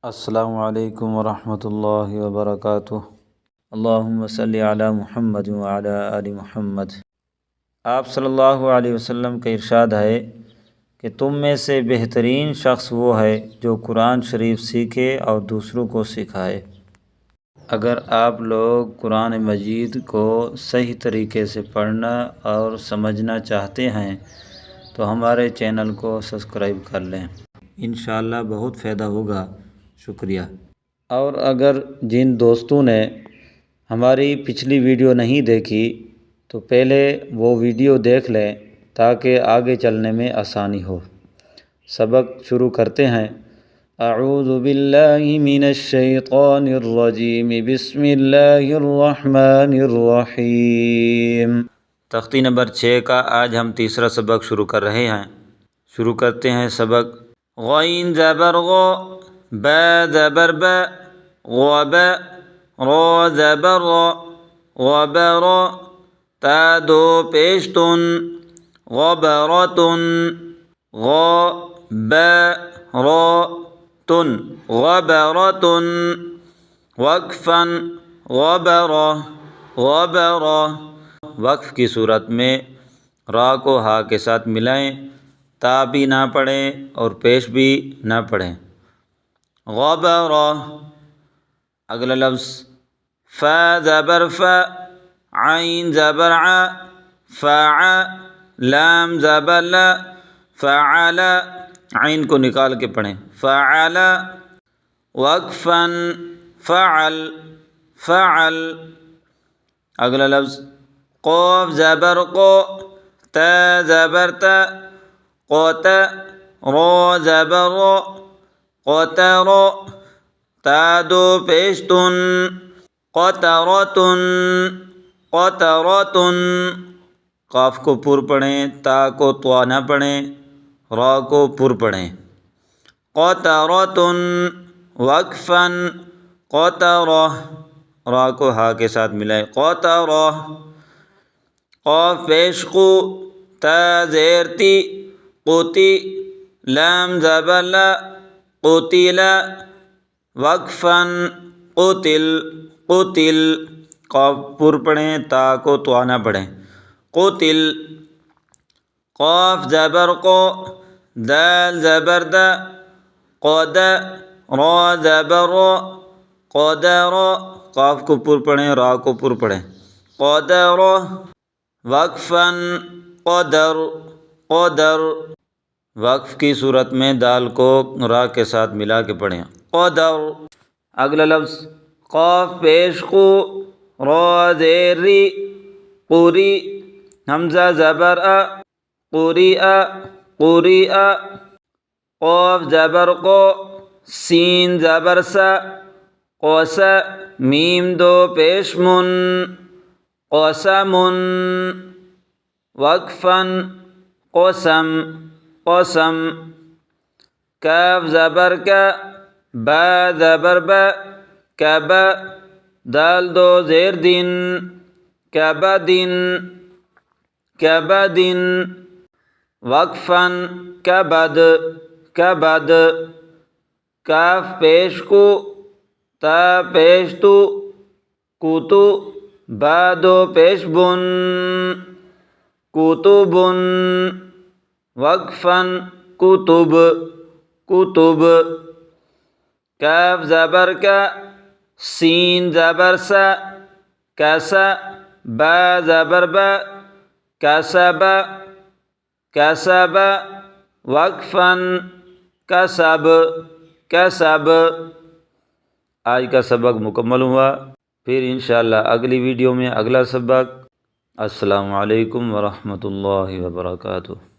السلام علیکم ورحمۃ اللہ وبرکاتہ۔ اللہم صلی علی محمد وعلی آل محمد۔ آپ صلی اللہ علیہ وسلم کا ارشاد ہے کہ تم میں سے بہترین شخص وہ ہے جو قرآن شریف سیکھے اور دوسروں کو سکھائے۔ اگر آپ لوگ قرآن مجید کو صحیح طریقے سے پڑھنا اور سمجھنا چاہتے ہیں تو ہمارے چینل کو سبسکرائب کر لیں، انشاءاللہ بہت فائدہ ہوگا۔ شکریہ۔ اور اگر جن دوستوں نے ہماری پچھلی ویڈیو نہیں دیکھی تو پہلے وہ ویڈیو دیکھ لیں تاکہ آگے چلنے میں آسانی ہو۔ سبق شروع کرتے ہیں۔ اعوذ باللہ من الشیطان الرجیم، بسم اللہ الرحمن الرحیم۔ تختی نمبر 6 کا آج ہم تیسرا سبق شروع کر رہے ہیں۔ شروع کرتے ہیں سبق۔ غین زبر غو، با زبر با، غب، را زبر را، غبر، تا دو پیشتن، غبرتن، غبرتن، غبرتن، وقفاً، غبرہ، غبرہ۔ وقف کی صورت میں را کو ہا کے ساتھ ملائیں، تا بھی نہ پڑھیں اور پیش بھی نہ پڑھیں۔ غبرہ۔ اگلا لفظ فا زبر فا، عین زبر ع، فع، لام زبر لا، فعل، عین کو نکال کے پڑھیں، فعل، وقفاً، فعل، فعل۔ اگلا لفظ قاف زبر قو، تا زبر تا، قوت، را زبر را، قطر، تا دو پیشتن، قطرتن، قطرتن۔ قاف کو پر پڑھیں، تا کو طوا نہ پڑھیں، را کو پر پڑھیں۔ قطرتن، وقفاً، قطرہ، را کو ہا کے ساتھ ملائیں، قطرہ۔ قاف پیش قو، تا زیر تی، قوتی، لام زبر لا، قتل، وقفاً، قتل، قتل۔ قاف پر پڑھیں، تا کو طوا نہ پڑھیں، قتل۔ قاف زبر قو، دال زبر دا، قد، را زبر را، قدر، قاف کو پر پڑھیں، را کو پر پڑھیں، قدر، وقفاً، قدر، قدر۔ وقف کی صورت میں دال کو را کے ساتھ ملا کے پڑھیں، قدر۔ اگلا لفظ قاف پیش قو، را زیر ری، قوری، حمزہ زبر ا، قریء، قریء۔ قاف زبر قو، سین زبر سا، قوس، میم دو پیش من، قسم، وقفاً، قسم، قسم۔ کاف زبر کا، با زبر با، کب، دال دو زیر دن، کبدن، کبدن، وقفاً، کبد، کبد۔ کاف پیش کو، تا پیش تو، کوتو، با دو پیش بن، کتبن، وقفاً، کتب، کتب۔ کاف زبر کا، سین زبر سا، کس، با زبر با، کسب، کسب، وقفاً، کسب، کسب۔ آج کا سبق مکمل ہوا، پھر انشاءاللہ اگلی ویڈیو میں اگلا سبق۔ السلام علیکم ورحمۃ اللہ وبرکاتہ۔